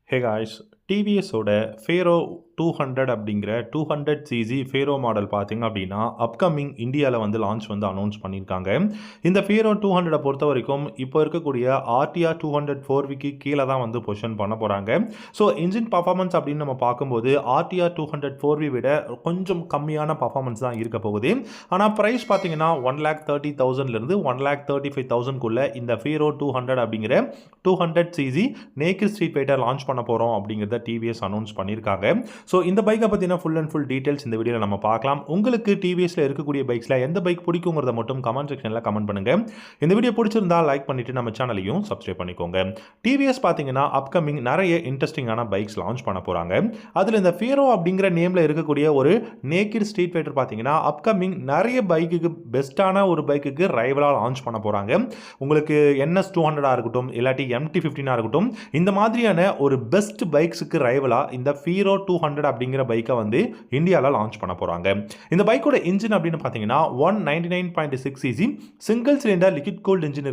Hey guys, டிவிஎஸோட Pharaoh 200 அப்படிங்கிற 200 CC Pharaoh model பார்த்தீங்க அப்படின்னா அப்கமிங் இந்தியாவில் வந்து லான்ச் வந்து அனௌன்ஸ் பண்ணியிருக்காங்க. இந்த ஃபேரோ 200 பொறுத்த வரைக்கும் இப்போ இருக்கக்கூடிய ஆர்டிஆர் 200 4விக்கு கீழே தான் வந்து பொசிஷன் பண்ண போகிறாங்க. ஸோ இன்ஜின் பர்ஃபார்மன்ஸ் அப்படின்னு நம்ம பார்க்கும்போது ஆர்டிஆர் 200 4வி விட கொஞ்சம் கம்மியான பர்ஃபார்மன்ஸ் தான் இருக்க போகுது. ஆனால் ப்ரைஸ் பார்த்தீங்கன்னா 1,30,000லேருந்து 1,35,000க்குள்ளே இந்த ஃபேரோ 200 அப்படிங்கிற 200 CC naked street fighter launch பண்ண போகிறோம் அப்படிங்கிறத டிவிஎஸ் அனௌன்ஸ் பண்ணியிருக்காங்க. ஸோ இந்த பைக்கை பற்றின ஃபுல் அண்ட் ஃபுல் டீட்டெயில்ஸ் இந்த வீடியோவில் நம்ம பார்க்கலாம். உங்களுக்கு டிவிஎஸில் இருக்கக்கூடிய பைக்ஸில் எந்த பைக் பிடிக்குங்கிறத மட்டும் கமெண்ட் செக்ஷனில் கமெண்ட் பண்ணுங்கள். இந்த வீடியோ பிடிச்சிருந்தா லைக் பண்ணிவிட்டு நம்ம சேனலையும் சப்ஸ்கிரைப் பண்ணிக்கோங்க. டிவிஎஸ் பார்த்தீங்கன்னா அப்கமிங் நிறைய இன்ட்ரெஸ்டிங்கான பைக்ஸ் லான்ச் பண்ண போகிறாங்க. அதில் இந்த ஃபேரோ அப்படிங்கிற நேமில் இருக்கக்கூடிய ஒரு நேக்கட் ஸ்ட்ரீட் ஃபைட்டர் பார்த்தீங்கன்னா அப்கமிங் நிறைய பைக்குக்கு பெஸ்ட்டான ஒரு பைக்குக்கு ரைவலாக லான்ச் பண்ண போகிறாங்க. உங்களுக்கு என்எஸ் 200 இருக்கட்டும், இல்லாட்டி MT-15 இருக்கட்டும், இந்த மாதிரியான ஒரு பெஸ்ட் பைக்ஸுக்கு ரைவலாக இந்த ஃபீரோ 200 அப்படிங்கிற பைக்கை வந்து இந்தியாவில் லான்ச் பண்ண போகிறாங்க. இந்த பைக்கோட இன்ஜின் அப்படின்னு பார்த்தீங்கன்னா 199.6 CC single cylinder liquid cooled engine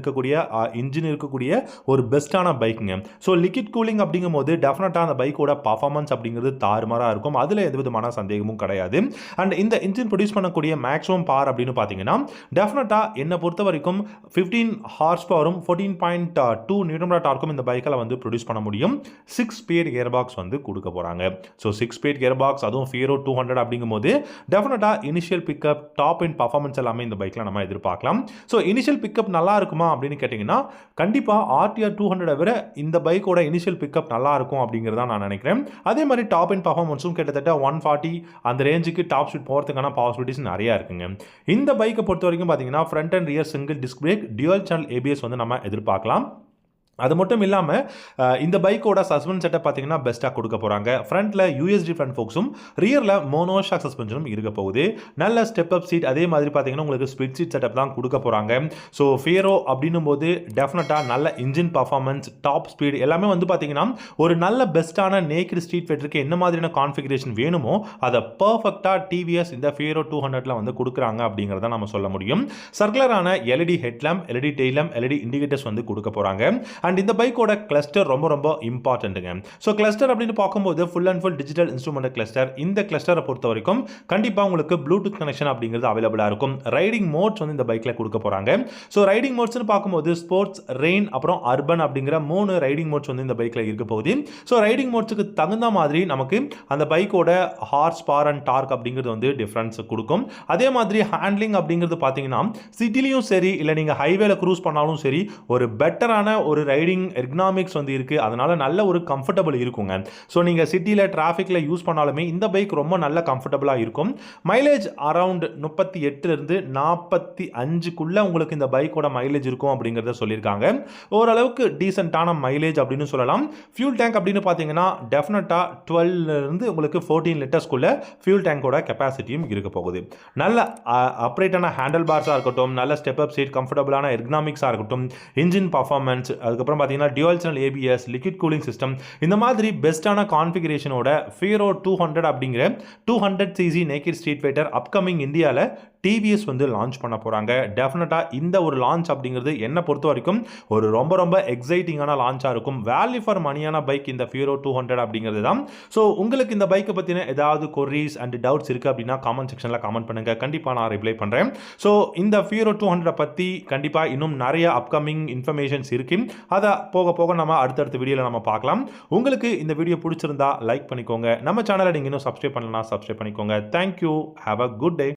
இருக்கக்கூடிய ஒரு பெஸ்ட்டான பைக்குங்க. ஸோ லிக்விட் கூலிங் அப்படிங்கும் போது டெஃபினட்டாக அந்த பைக்கோட பர்ஃபார்மன்ஸ் அப்படிங்கிறது தாறுமாறாக இருக்கும். அதில் எந்த விதமான சந்தேகமும் கிடையாது. அண்ட் இந்த இன்ஜின் ப்ரொடியூஸ் பண்ணக்கூடிய மேக்ஸிமம் பவர் அப்படின்னு பார்த்தீங்கன்னா டெஃபினட்டாக என்னை பொறுத்த வரைக்கும் 15 ஹார்ஸ் பவரும் 14.2 நியூட்டன் டார்க்கும் இந்த பைக்கில் வந்து ப்ரொடியூஸ் பண்ண முடியும். 6 ஸ்பீட் கியர் பாக்ஸ் வந்து கொடுக்க போகிறாங்க. ஸோ 6 ஸ்பீட் கியர் பாக்ஸ், அதுவும் ஃபீரோ 200 அப்படிங்கும்போது டெஃபினட்டாக initial pickup, top and performance எல்லாமே இந்த பைக்கில் நம்ம எதிர்பார்க்கலாம். ஸோ இனிஷியல் பிக்கப் நல்லா இருக்குமா அப்படின்னு கேட்டிங்கன்னா கண்டிப்பாக ஆர்டிஆர் 200 விட இந்த பைக்கோட இனிஷியல் பிக்கப் நல்லா இருக்கும் அப்படிங்கிறத நான் நினைக்கிறேன். அதே மாதிரி டாப் அண்ட் பர்ஃபார்மன்ஸும் கிட்டத்தட்ட 140 அந்த ரேஞ்சுக்கு டாப் ஸ்பீட் போகிறதுக்கான பாசிபிலிட்டிஸ் நிறையா இருக்குங்க. இந்த பைக்கை பொறுத்த வரைக்கும் பார்த்தீங்கன்னா front and rear single disc brake, dual channel ABS வந்து நம்ம எதிர்பார்க்கலாம். அது மட்டும் இல்லாமல் இந்த பைக்கோட சஸ்பென்ஷன் செட்டப் பார்த்தீங்கன்னா பெஸ்ட்டாக கொடுக்க போகிறாங்க. ஃப்ரண்ட்டில் யூஎஸ்டி ஃப்ரண்ட் ஃபோக்ஸும், ரியரில் மோனோஷாக் சஸ்பென்ஷனும் இருக்க போகுது. நல்ல ஸ்டெப் அப் சீட், அதே மாதிரி பார்த்தீங்கன்னா உங்களுக்கு ஸ்பிளிட் சீட் செட்டப் தான் கொடுக்க போகிறாங்க. ஸோ ஃபேரோ அப்படின்னும் போது டெஃபினட்டாக நல்ல இன்ஜின் பர்ஃபார்மன்ஸ், டாப் ஸ்பீட் எல்லாமே வந்து பார்த்தீங்கன்னா ஒரு நல்ல பெஸ்ட்டான நேக்கட் ஸ்ட்ரீட் ஃபைட்டருக்கு என்ன மாதிரியான கான்ஃபிகரேஷன் வேணுமோ அதை பர்ஃபெக்டாக டிவிஎஸ் இந்த ஃபேரோ 200 வந்து கொடுக்குறாங்க அப்படிங்கிறத நம்ம சொல்ல முடியும். சர்க்குலரான LED headlamp, LED tail lamp, LED indicators வந்து கொடுக்க போகிறாங்க. அண்ட் இந்த பைக்கோட கிளஸ்டர் ரொம்ப ரொம்ப இம்பார்ட்டன்ட்டுங்க. ஸோ கிளஸ்டர் அப்படின்னு பார்க்கும்போது full and full digital instrument cluster. இந்த கிளஸ்டரை பொறுத்த வரைக்கும் கண்டிப்பாக உங்களுக்கு ப்ளூடூத் கனெக்ஷன் அப்படிங்கிறது அவைலபிளாக இருக்கும். ரைடிங் மோட்ஸ் வந்து இந்த பைக்கில் கொடுக்க போகிறாங்க. ஸோ ரைடிங் மோட்ஸ்னு பார்க்கும்போது ஸ்போர்ட்ஸ், ரெயின், அப்புறம் அர்பன் அப்படிங்கிற 3 ரைடிங் மோட்ஸ் வந்து இந்த பைக்கில் இருக்க போகுது. ஸோ ரைடிங் மோட்ஸுக்கு தகுந்த மாதிரி நமக்கு அந்த பைக்கோட ஹார்ஸ் பவர் அண்ட் டார்க் அப்படிங்கிறது வந்து டிஃப்ரென்ஸ் கொடுக்கும். அதே மாதிரி ஹேண்ட்லிங் அப்படிங்கிறது பார்த்தீங்கன்னா சிட்டிலையும் சரி, இல்லை நீங்கள் ஹைவேல க்ரூஸ் பண்ணாலும் சரி, ஒரு பெட்டரான ஒரு ரைடிங் எர்கனாமிக்ஸ் வந்து இருக்குது. அதனால் நல்ல ஒரு கம்ஃபர்டபுள் இருக்குங்க. ஸோ நீங்கள் சிட்டியில் டிராஃபிக்கில் யூஸ் பண்ணாலுமே இந்த பைக் ரொம்ப நல்ல கம்ஃபர்டபுளாக இருக்கும். மைலேஜ் அரவுண்ட் 38லேருந்து 45க்குள்ளே உங்களுக்கு இந்த பைக்கோட மைலேஜ் இருக்கும் அப்படிங்கிறத சொல்லியிருக்காங்க. ஓரளவுக்கு டீசெண்டான மைலேஜ் அப்படின்னு சொல்லலாம். ஃபியூல் டேங்க் அப்படின்னு பார்த்தீங்கன்னா டெஃபினட்டாக 12லேருந்து உங்களுக்கு 14 லிட்டர்ஸ்க்குள்ளே ஃபியூல் டேங்கோட கெப்பாசிட்டியும் இருக்க போகுது. நல்ல அப்ரைட்டான ஹேண்டில் பார்ஸாக இருக்கட்டும், நல்ல ஸ்டெப் அப் சீட், கம்ஃபர்டபுளான எர்கனாமிக்ஸாக இருக்கட்டும், இன்ஜின் பர்ஃபார்மன்ஸ், அதுக்கப்புறம் பார்த்தீங்கன்னா dual channel ABS, liquid cooling system, இந்த மாதிரி பெஸ்ட்டான கான்ஃபிகரேஷனோட ஃபேரோ 200 அப்படிங்கிற 200 CC naked street fighter upcoming இந்தியாவில் டிவிஎஸ் வந்து லான்ச் பண்ண போகிறாங்க. டெஃபினட்டாக இந்த ஒரு லான்ச் அப்படிங்கிறது என்னை பொறுத்த வரைக்கும் ஒரு ரொம்ப ரொம்ப எக்ஸைட்டிங்கான லான்ச்சாக இருக்கும். வேல்யூ ஃபார் மணியான பைக் இந்த ஃபீரோ 200 அப்படிங்கிறது தான். ஸோ உங்களுக்கு இந்த பைக்கை பற்றின ஏதாவது கொரீஸ் அண்ட் டவுட்ஸ் இருக்குது அப்படின்னா கமெண்ட் செக்ஷனில் கமெண்ட் பண்ணுங்கள். கண்டிப்பாக நான் ரிப்ளை பண்ணுறேன். ஸோ இந்த ஃபீரோ 200 பற்றி கண்டிப்பாக இன்னும் நிறைய அப்கமிங் இன்ஃபர்மேஷன்ஸ் இருக்குது. அதை போக போக நம்ம அடுத்தடுத்த வீடியோவில் நம்ம பார்க்கலாம். உங்களுக்கு இந்த வீடியோ பிடிச்சிருந்தா லைக் பண்ணிக்கோங்க. நம்ம சேனலை நீங்கள் இன்னும் சப்ஸ்கிரைப் பண்ணலன்னா சப்ஸ்கிரைப் பண்ணிக்கோங்க. Thank you. Have a good day.